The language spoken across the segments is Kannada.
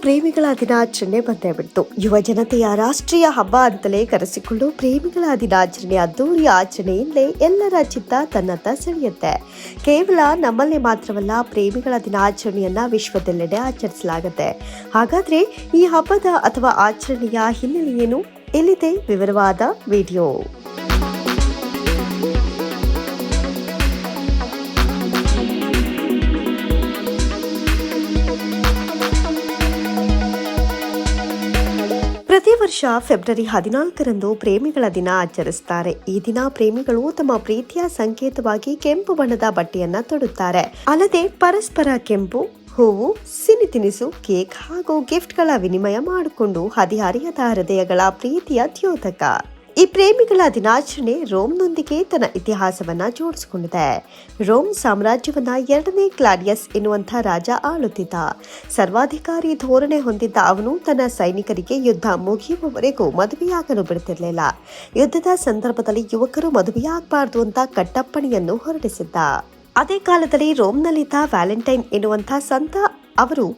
ಪ್ರೇಮಿಗಳ ದಿನಾಚರಣೆ ಬಂದೇ ಬಿಡ್ತು. ಯುವ ಜನತೆಯ ರಾಷ್ಟ್ರೀಯ ಹಬ್ಬ ಅಂತಲೇ ಕರೆಸಿಕೊಂಡು ಪ್ರೇಮಿಗಳ ದಿನಾಚರಣೆ ಅದ್ದೂರಿ ಆಚರಣೆಯಿಂದಲೇ ಎಲ್ಲರ ಚಿತ್ತ ತನ್ನತ್ತ ಸೆಳೆಯುತ್ತೆ. ಕೇವಲ ನಮ್ಮಲ್ಲಿ ಮಾತ್ರವಲ್ಲ, ಪ್ರೇಮಿಗಳ ದಿನಾಚರಣೆಯನ್ನ ವಿಶ್ವದೆಲ್ಲೆಡೆ ಆಚರಿಸಲಾಗುತ್ತೆ. ಹಾಗಾದ್ರೆ ಈ ಹಬ್ಬದ ಅಥವಾ ಆಚರಣೆಯ ಹಿನ್ನೆಲೆ ಏನು? ಇಲ್ಲಿದೆ ವಿವರವಾದ ವಿಡಿಯೋ. ಪ್ರತಿ ವರ್ಷ ಫೆಬ್ರವರಿ 14ರಂದು ಪ್ರೇಮಿಗಳ ದಿನ ಆಚರಿಸುತ್ತಾರೆ. ಈ ದಿನ ಪ್ರೇಮಿಗಳು ತಮ್ಮ ಪ್ರೀತಿಯ ಸಂಕೇತವಾಗಿ ಕೆಂಪು ಬಣ್ಣದ ಬಟ್ಟೆಯನ್ನ ತೊಡುತ್ತಾರೆ. ಅಲ್ಲದೆ ಪರಸ್ಪರ ಕೆಂಪು ಹೂವು, ಸಿನಿ ತಿನಿಸು, ಕೇಕ್ ಹಾಗೂ ಗಿಫ್ಟ್ಗಳ ವಿನಿಮಯ ಮಾಡಿಕೊಂಡು ಹದಿಹರೆಯದ ಹೃದಯಗಳ ಪ್ರೀತಿಯ ದ್ಯೋತಕ. ಈ ಪ್ರೇಮಿಗಳ ದಿನಾಚರಣೆ ರೋಮ್ನೊಂದಿಗೆ ತನ್ನ ಇತಿಹಾಸವನ್ನ ಜೋಡಿಸಿಕೊಂಡಿದೆ. ರೋಮ್ ಸಾಮ್ರಾಜ್ಯವನ್ನ 2ನೇ ಕ್ಲಾಡಿಯಸ್ ಎನ್ನುವಂಥ ರಾಜ ಆಳುತ್ತಿದ್ದ. ಸರ್ವಾಧಿಕಾರಿ ಧೋರಣೆ ಹೊಂದಿದ್ದ ಅವನು ತನ್ನ ಸೈನಿಕರಿಗೆ ಯುದ್ಧ ಮುಗಿಯುವವರೆಗೂ ಮದುವೆಯಾಗಲು ಬಿಡುತ್ತಿರಲಿಲ್ಲ. ಯುದ್ಧದ ಸಂದರ್ಭದಲ್ಲಿ ಯುವಕರು ಮದುವೆಯಾಗಬಾರದು ಅಂತ ಕಟ್ಟಪ್ಪಣೆಯನ್ನು ಹೊರಡಿಸಿದ್ದ. ಅದೇ ಕಾಲದಲ್ಲಿ ರೋಮ್ನಲ್ಲಿದ್ದ ವ್ಯಾಲೆಂಟೈನ್ ಎನ್ನುವಂಥ ಸಂತ ಅವರು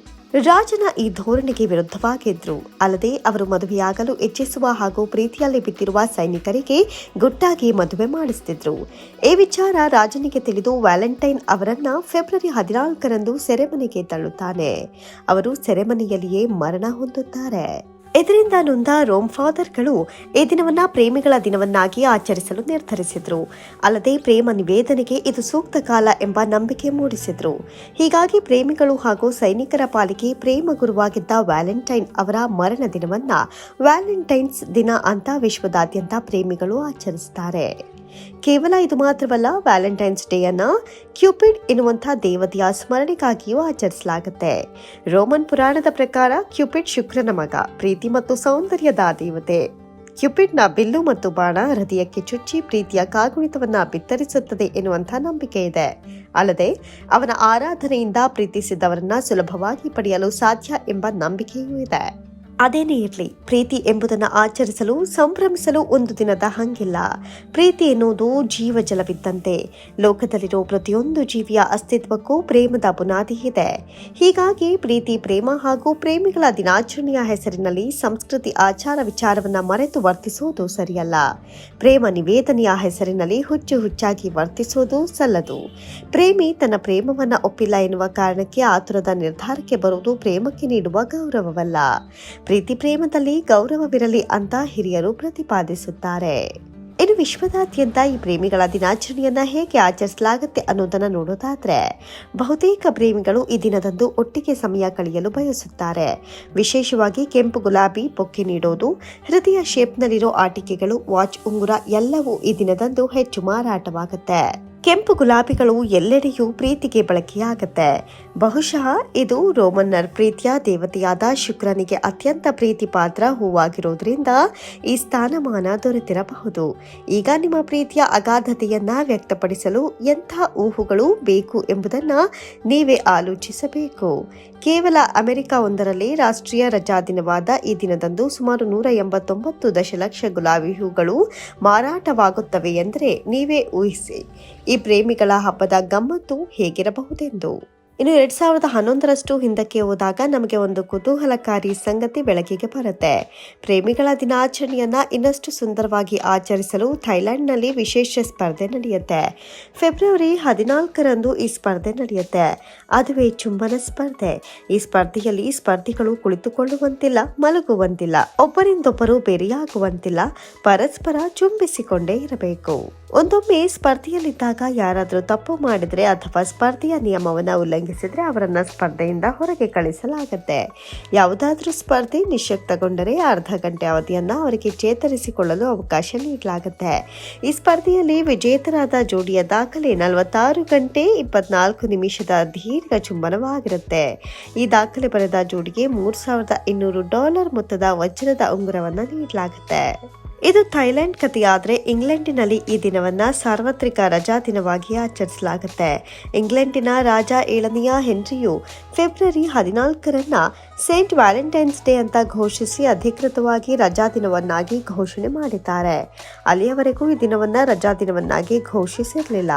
ರಾಜನ ಈ ಧೋರಣೆಗೆ ವಿರುದ್ಧವಾಗಿದ್ರು. ಅಲ್ಲದೆ ಅವರು ಮದುವೆಯಾಗಲು ಇಚ್ಛಿಸುವ ಹಾಗೂ ಪ್ರೀತಿಯಲ್ಲಿ ಬಿದ್ದಿರುವ ಸೈನಿಕರಿಗೆ ಗುಟ್ಟಾಗಿ ಮದುವೆ ಮಾಡಿಸುತ್ತಿದ್ರು. ಈ ವಿಚಾರ ರಾಜನಿಗೆ ತಿಳಿದು ವ್ಯಾಲೆಂಟೈನ್ ಅವರನ್ನ ಫೆಬ್ರವರಿ 14ರಂದು ಸೆರೆಮನೆಗೆ ತಳ್ಳುತ್ತಾನೆ. ಅವರು ಸೆರೆಮನೆಯಲ್ಲಿಯೇ ಮರಣ ಹೊಂದುತ್ತಾರೆ. ಇದರಿಂದ ನೊಂದ ರೋಮ್ ಫಾದರ್ಗಳು ಈ ದಿನವನ್ನ ಪ್ರೇಮಿಗಳ ದಿನವನ್ನಾಗಿ ಆಚರಿಸಲು ನಿರ್ಧರಿಸಿದ್ರು. ಅಲ್ಲದೆ ಪ್ರೇಮ ನಿವೇದನೆಗೆ ಇದು ಸೂಕ್ತ ಕಾಲ ಎಂಬ ನಂಬಿಕೆ ಮೂಡಿಸಿದ್ರು. ಹೀಗಾಗಿ ಪ್ರೇಮಿಗಳು ಹಾಗೂ ಸೈನಿಕರ ಪಾಲಿಗೆ ಪ್ರೇಮ ಗುರುವಾಗಿದ್ದ ವ್ಯಾಲೆಂಟೈನ್ ಅವರ ಮರಣ ದಿನವನ್ನ ವ್ಯಾಲೆಂಟೈನ್ಸ್ ದಿನ ಅಂತ ವಿಶ್ವದಾದ್ಯಂತ ಪ್ರೇಮಿಗಳು ಆಚರಿಸುತ್ತಾರೆ. ಕೇವಲ ಇದು ಮಾತ್ರವಲ್ಲ, ವ್ಯಾಲೆಂಟೈನ್ಸ್ ಡೇ ಅನ್ನ ಕ್ಯೂಪಿಡ್ ಎನ್ನುವಂಥ ದೇವತೆಯ ಸ್ಮರಣೆಗಾಗಿಯೂ ಆಚರಿಸಲಾಗುತ್ತೆ. ರೋಮನ್ ಪುರಾಣದ ಪ್ರಕಾರ ಕ್ಯೂಪಿಡ್ ಶುಕ್ರನ ಮಗ, ಪ್ರೀತಿ ಮತ್ತು ಸೌಂದರ್ಯದ ದೇವತೆ. ಕ್ಯೂಪಿಡ್ನ ಬಿಲ್ಲು ಮತ್ತು ಬಾಣ ಹೃದಯಕ್ಕೆ ಚುಚ್ಚಿ ಪ್ರೀತಿಯ ಕಾಗುಣಿತವನ್ನ ಬಿತ್ತರಿಸುತ್ತದೆ ಎನ್ನುವಂಥ ನಂಬಿಕೆ ಇದೆ. ಅಲ್ಲದೆ ಅವನ ಆರಾಧನೆಯಿಂದ ಪ್ರೀತಿಸಿದವರನ್ನ ಸುಲಭವಾಗಿ ಪಡೆಯಲು ಸಾಧ್ಯ ಎಂಬ ನಂಬಿಕೆಯೂ ಇದೆ. ಅದೇನೇ ಇರಲಿ, ಪ್ರೀತಿ ಎಂಬುದನ್ನು ಆಚರಿಸಲು ಸಂಭ್ರಮಿಸಲು ಒಂದು ದಿನದ ಹಂಗಿಲ್ಲ. ಪ್ರೀತಿ ಎನ್ನುವುದು ಜೀವಜಲವಿದ್ದಂತೆ. ಲೋಕದಲ್ಲಿರೋ ಪ್ರತಿಯೊಂದು ಜೀವಿಯ ಅಸ್ತಿತ್ವಕ್ಕೂ ಪ್ರೇಮದ ಬುನಾದಿ ಇದೆ. ಹೀಗಾಗಿ ಪ್ರೀತಿ, ಪ್ರೇಮ ಹಾಗೂ ಪ್ರೇಮಿಗಳ ದಿನಾಚರಣೆಯ ಹೆಸರಿನಲ್ಲಿ ಸಂಸ್ಕೃತಿ, ಆಚಾರ ವಿಚಾರವನ್ನ ಮರೆತು ವರ್ತಿಸುವುದು ಸರಿಯಲ್ಲ. ಪ್ರೇಮ ನಿವೇದನೆಯ ಹೆಸರಿನಲ್ಲಿ ಹುಚ್ಚಾಗಿ ವರ್ತಿಸುವುದು ಸಲ್ಲದು. ಪ್ರೇಮಿ ತನ್ನ ಪ್ರೇಮವನ್ನ ಒಪ್ಪಿಲ್ಲ ಎನ್ನುವ ಕಾರಣಕ್ಕೆ ಆತುರದ ನಿರ್ಧಾರಕ್ಕೆ ಬರುವುದು ಪ್ರೇಮಕ್ಕೆ ನೀಡುವ ಗೌರವವಲ್ಲ. ಪ್ರೀತಿ ಪ್ರೇಮದಲ್ಲಿ ಗೌರವವಿರಲಿ ಅಂತ ಹಿರಿಯರು ಪ್ರತಿಪಾದಿಸುತ್ತಾರೆ. ಇನ್ನು ವಿಶ್ವದಾದ್ಯಂತ ಈ ಪ್ರೇಮಿಗಳ ದಿನಾಚರಣೆಯನ್ನ ಹೇಗೆ ಆಚರಿಸಲಾಗುತ್ತೆ ಅನ್ನೋದನ್ನ ನೋಡೋದಾದ್ರೆ, ಬಹುತೇಕ ಪ್ರೇಮಿಗಳು ಈ ದಿನದಂದು ಒಟ್ಟಿಗೆ ಸಮಯ ಕಳೆಯಲು ಬಯಸುತ್ತಾರೆ. ವಿಶೇಷವಾಗಿ ಕೆಂಪು ಗುಲಾಬಿ ಬೊಕ್ಕೆ ನೀಡೋದು, ಹೃದಯ ಶೇಪ್ನಲ್ಲಿರೋ ಆಟಿಕೆಗಳು, ವಾಚ್, ಉಂಗುರ ಎಲ್ಲವೂ ಈ ದಿನದಂದು ಹೆಚ್ಚು ಮಾರಾಟವಾಗುತ್ತೆ. ಕೆಂಪು ಗುಲಾಬಿಗಳು ಎಲ್ಲೆಡೆಯೂ ಪ್ರೀತಿಗೆ ಬಳಕೆಯಾಗುತ್ತೆ. ಬಹುಶಃ ಇದು ರೋಮನ್ನರ್ ಪ್ರೀತಿಯ ದೇವತೆಯಾದ ಶುಕ್ರನಿಗೆ ಅತ್ಯಂತ ಪ್ರೀತಿ ಪಾತ್ರ ಹೂವಾಗಿರೋದ್ರಿಂದ ಈ ಸ್ಥಾನಮಾನ ದೊರೆತಿರಬಹುದು. ಈಗ ನಿಮ್ಮ ಪ್ರೀತಿಯ ಅಗಾಧತೆಯನ್ನ ವ್ಯಕ್ತಪಡಿಸಲು ಎಂಥ ಊಹುಗಳು ಬೇಕು ಎಂಬುದನ್ನ ನೀವೇ ಆಲೋಚಿಸಬೇಕು. ಕೇವಲ ಅಮೆರಿಕ ಒಂದರಲ್ಲಿ ರಾಷ್ಟ್ರೀಯ ರಜಾ ದಿನವಾದ ಈ ದಿನದಂದು ಸುಮಾರು 189 ದಶಲಕ್ಷ ಗುಲಾಬಿ ಹೂಗಳು ಮಾರಾಟವಾಗುತ್ತವೆ ಎಂದರೆ ನೀವೇ ಊಹಿಸಿ ಈ ಪ್ರೇಮಿಗಳ ಹಬ್ಬದ ಗಮ್ಮತ್ತು ಹೇಗಿರಬಹುದೆಂದು. ಇನ್ನು 2011ರಷ್ಟು ಹಿಂದಕ್ಕೆ ಹೋದಾಗ ನಮಗೆ ಒಂದು ಕುತೂಹಲಕಾರಿ ಸಂಗತಿ ಬೆಳಕಿಗೆ ಬರುತ್ತೆ. ಪ್ರೇಮಿಗಳ ದಿನಾಚರಣೆಯನ್ನ ಇನ್ನಷ್ಟು ಸುಂದರವಾಗಿ ಆಚರಿಸಲು ಥೈಲ್ಯಾಂಡ್ನಲ್ಲಿ ವಿಶೇಷ ಸ್ಪರ್ಧೆ ನಡೆಯುತ್ತೆ. ಫೆಬ್ರವರಿ 14ರಂದು ಈ ಸ್ಪರ್ಧೆ ನಡೆಯುತ್ತೆ. ಅದುವೇ ಚುಂಬನ ಸ್ಪರ್ಧೆ. ಈ ಸ್ಪರ್ಧೆಯಲ್ಲಿ ಸ್ಪರ್ಧಿಗಳು ಕುಳಿತುಕೊಳ್ಳುವಂತಿಲ್ಲ, ಮಲಗುವಂತಿಲ್ಲ, ಒಬ್ಬರಿಂದೊಬ್ಬರು ಬೇರೆಯಾಗುವಂತಿಲ್ಲ, ಪರಸ್ಪರ ಚುಂಬಿಸಿಕೊಂಡೇ ಇರಬೇಕು. ಒಂದೊಮ್ಮೆ ಸ್ಪರ್ಧೆಯಲ್ಲಿದ್ದಾಗ ಯಾರಾದರೂ ತಪ್ಪು ಮಾಡಿದ್ರೆ ಅಥವಾ ಸ್ಪರ್ಧೆಯ ನಿಯಮವನ್ನು ಉಲ್ಲಂಘಿಸಿದ್ರೆ ಅವರನ್ನ ಸ್ಪರ್ಧೆಯಿಂದ ಹೊರಗೆ ಕಳಿಸಲಾಗುತ್ತೆ. ಯಾವುದಾದ್ರೂ ಸ್ಪರ್ಧೆ ನಿಶ್ಯಕ್ತಗೊಂಡರೆ ಅರ್ಧ ಗಂಟೆ ಅವಧಿಯನ್ನ ಅವರಿಗೆ ಚೇತರಿಸಿಕೊಳ್ಳಲು ಅವಕಾಶ ನೀಡಲಾಗುತ್ತೆ. ಈ ಸ್ಪರ್ಧೆಯಲ್ಲಿ ವಿಜೇತರಾದ ಜೋಡಿಯ ದಾಖಲೆ 46 ಗಂಟೆ 24 ನಿಮಿಷದ ದೀರ್ಘ ಚುಂಬನವಾಗಿರುತ್ತೆ. ಈ ದಾಖಲೆ ಬರೆದ ಜೋಡಿಗೆ $3,200 ಮೊತ್ತದ ವಜ್ರದ ಉಂಗುರವನ್ನು ನೀಡಲಾಗುತ್ತೆ. ಇದು ಥೈಲ್ಯಾಂಡ್ ಕಥೆಯಾದರೆ ಇಂಗ್ಲೆಂಡಿನಲ್ಲಿ ಈ ದಿನವನ್ನು ಸಾರ್ವತ್ರಿಕ ರಜಾ ದಿನವಾಗಿ ಆಚರಿಸಲಾಗುತ್ತೆ. ಇಂಗ್ಲೆಂಡಿನ ರಾಜ 7ನೇ ಹೆನ್ರಿಯು ಫೆಬ್ರವರಿ 14ರನ್ನ ಸೇಂಟ್ ವ್ಯಾಲೆಂಟೈನ್ಸ್ ಡೇ ಅಂತ ಘೋಷಿಸಿ ಅಧಿಕೃತವಾಗಿ ರಜಾ ದಿನವನ್ನಾಗಿ ಘೋಷಣೆ ಮಾಡಿದ್ದಾರೆ. ಅಲ್ಲಿಯವರೆಗೂ ಈ ದಿನವನ್ನು ರಜಾ ದಿನವನ್ನಾಗಿ ಘೋಷಿಸಿರಲಿಲ್ಲ.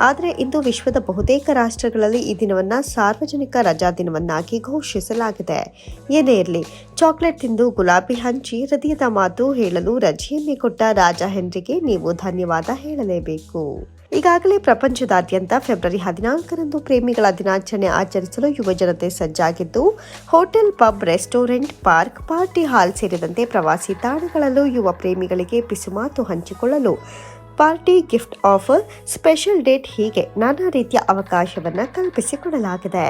ಆದರೆ ಇಂದು ವಿಶ್ವದ ಬಹುತೇಕ ರಾಷ್ಟ್ರಗಳಲ್ಲಿ ಈ ದಿನವನ್ನು ಸಾರ್ವಜನಿಕ ರಜಾ ದಿನವನ್ನಾಗಿ ಘೋಷಿಸಲಾಗಿದೆ. ಏನೇ ಇರಲಿ, ಚಾಕ್ಲೇಟ್ ತಿಂದು ಗುಲಾಬಿ ಹಂಚಿ ಹೃದಯದ ಮಾತು ಹೇಳಲು ರಜೆಯನ್ನೇ ಕೊಟ್ಟ ರಾಜ ಹೆನ್ರಿಗೆ ನೀವು ಧನ್ಯವಾದ ಹೇಳಲೇಬೇಕು. ಈಗಾಗಲೇ ಪ್ರಪಂಚದಾದ್ಯಂತ ಫೆಬ್ರವರಿ 14ರಂದು ಪ್ರೇಮಿಗಳ ದಿನಾಚರಣೆ ಆಚರಿಸಲು ಯುವ ಜನತೆ ಸಜ್ಜಾಗಿದ್ದು, hotel, pub, restaurant, park, party hall ಸೇರಿದಂತೆ ಪ್ರವಾಸಿ ತಾಣಗಳಲ್ಲೂ ಯುವ ಪ್ರೇಮಿಗಳಿಗೆ ಪಿಸುಮಾತು ಹಂಚಿಕೊಳ್ಳಲು party, gift offer, special date ಹೀಗೆ ನಾನಾ ರೀತಿಯ ಅವಕಾಶವನ್ನು ಕಲ್ಪಿಸಿಕೊಡಲಾಗಿದೆ.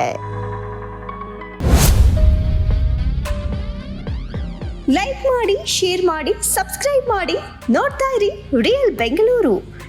ಲೈಕ್ ಮಾಡಿ, ಶೇರ್ ಮಾಡಿ, ಸಬ್ಸ್ಕ್ರೈಬ್ ಮಾಡಿ. ನೋಡ್ತಾ ಇರಿ ರಿಯಲ್ ಬೆಂಗಳೂರು.